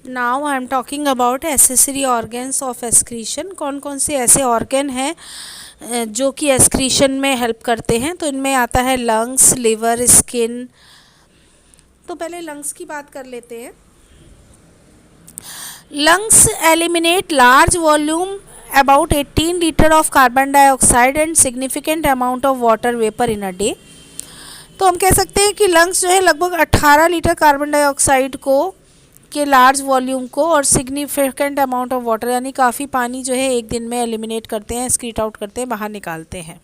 Now I am talking about accessory organs of excretion. कौन कौन से ऐसे ऑर्गन हैं जो कि एक्सक्रीशन में हेल्प करते हैं। तो इनमें आता है लंग्स, लिवर, स्किन। तो पहले लंग्स की बात कर लेते हैं। Lungs eliminate large volume about 18 litre of carbon dioxide and significant amount of water vapour in a day. तो हम कह सकते हैं कि लंग्स जो है लगभग 18 लीटर कार्बन डाइऑक्साइड को के लार्ज वॉल्यूम को और सिग्निफिकेंट अमाउंट ऑफ वाटर यानी काफ़ी पानी जो है एक दिन में एलिमिनेट करते हैं, एक्सक्रीट आउट करते हैं, बाहर निकालते हैं।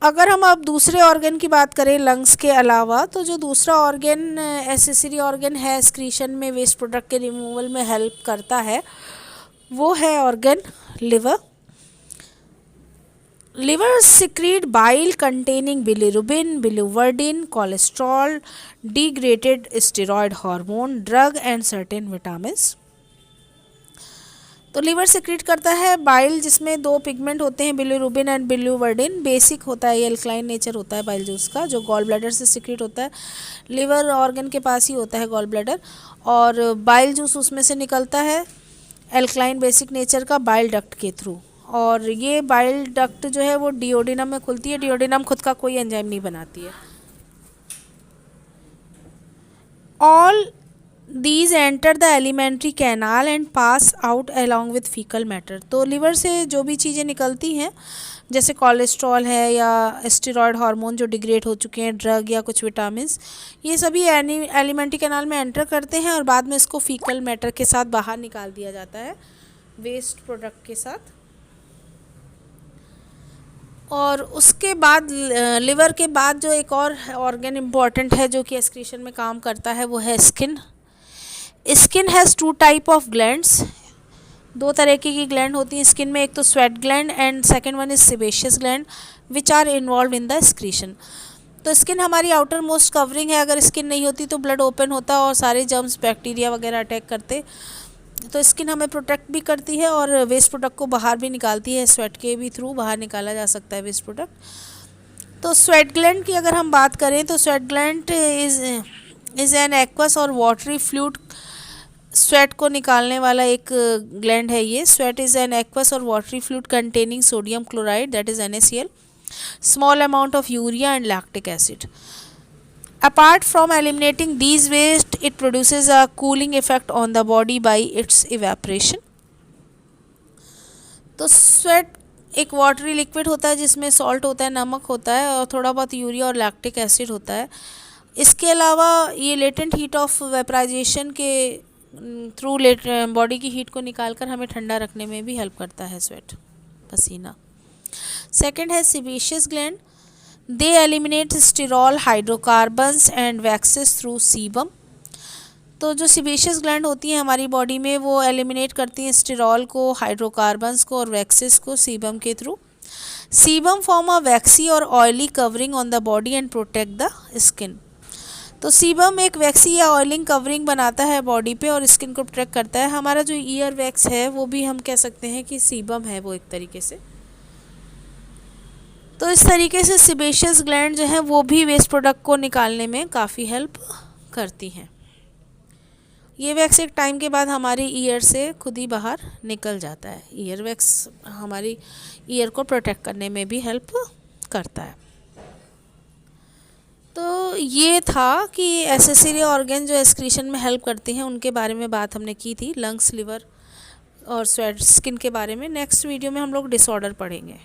अगर हम अब दूसरे ऑर्गन की बात करें लंग्स के अलावा, तो जो दूसरा ऑर्गन एसेसरी ऑर्गन है एक्सक्रीशन में वेस्ट प्रोडक्ट के रिमूवल में हेल्प करता है, वो है organ liver. Liver secrete bile containing bilirubin, biliverdin, cholesterol, degraded steroid hormone, drug and certain vitamins। तो लिवर सिक्रीट करता है बाइल जिसमें दो पिगमेंट होते हैं, बिलिरुबिन एंड बिलिवर्डिन। बेसिक होता है, ये अल्कलाइन नेचर होता है बाइल जूस का, जो गॉल ब्लैडर से सिक्रीट होता है। लिवर ऑर्गन के पास ही होता है गॉल ब्लैडर, और बाइल जूस उसमें से निकलता है अल्कलाइन बेसिक नेचर का बाइल डक्ट के थ्रू। और ये बाइल डक्ट जो है वो डिओडिनम में खुलती है। डिओडिनम खुद का कोई एंजाइम नहीं बनाती है। All these enter the alimentary canal and pass out along with faecal matter. तो लिवर से जो भी चीज़ें निकलती हैं, जैसे कोलेस्ट्रॉल है या स्टेरॉयड हार्मोन जो डिग्रेड हो चुके हैं, ड्रग या कुछ विटामिन्स, ये सभी एलिमेंट्री कैनाल में एंटर करते हैं और बाद में इसको फीकल मैटर के साथ बाहर निकाल दिया जाता है, वेस्ट प्रोडक्ट के साथ। और उसके बाद लिवर के बाद जो एक और ऑर्गन इम्पॉर्टेंट है जो कि एक्सक्रीशन में काम करता है, वो है skin. Skin has two type of glands. दो तरह की ग्लैंड होती हैं स्किन में, एक तो sweat gland and second one is sebaceous gland which are involve in the excretion. तो स्किन हमारी आउटर मोस्ट कवरिंग है। अगर स्किन नहीं होती तो ब्लड ओपन होता और सारे जर्म्स बैक्टीरिया वगैरह अटैक करते। तो स्किन हमें प्रोटेक्ट भी करती है और वेस्ट प्रोडक्ट को बाहर भी निकालती है। स्वेट के भी थ्रू बाहर निकाला जा सकता है वेस्ट प्रोडक्ट। तो स्वेट ग्लैंड की अगर हम बात करें तो sweat gland is an aqueous और वाटरी फ्लूइड। स्वेट को निकालने वाला एक ग्लैंड है ये। स्वेट इज एन एक्वस और watery fluid containing sodium chloride, that is NaCl, small amount of urea and lactic acid. Apart from eliminating these waste, it produces a cooling effect on the body by its evaporation. तो sweat एक watery liquid होता है जिसमें salt होता है, नमक होता है और थोड़ा बहुत यूरिया और लैक्टिक एसिड होता है। इसके अलावा ये लेटेंट हीट ऑफ वेपराइजेशन के थ्रू बॉडी की हीट को निकालकर हमें ठंडा रखने में भी हेल्प करता है स्वेट, पसीना। सेकेंड है sebaceous gland. They eliminate sterol, hydrocarbons and waxes through sebum. तो जो सेबेशियस ग्लैंड होती हैं हमारी बॉडी में, वो एलिमिनेट करती हैं स्टिरॉल को, हाइड्रोकार्बन्स को और वैक्सेस को सीबम के थ्रू। सीबम फॉर्म अ वैक्सी और oily covering on the body and protect the skin. तो सीबम एक वैक्सी या ऑयलिंग कवरिंग बनाता है बॉडी पे और स्किन को प्रोटेक्ट करता है। हमारा जो ईयर वैक्स है वो भी हम कह सकते हैं कि सीबम है वो एक तरीके से। तो इस तरीके से सेबेशियस ग्लैंड जो है वो भी वेस्ट प्रोडक्ट को निकालने में काफ़ी हेल्प करती हैं। ये वैक्स एक टाइम के बाद हमारी ईयर से खुद ही बाहर निकल जाता है। ईयर वैक्स हमारी ईयर को प्रोटेक्ट करने में भी हेल्प करता है। तो ये था कि एसेसरी ऑर्गन जो एक्सक्रीशन में हेल्प करते हैं उनके बारे में बात हमने की थी, लंग्स, लिवर और स्वेट, स्किन के बारे में। नेक्स्ट वीडियो में हम लोग डिसऑर्डर पढ़ेंगे।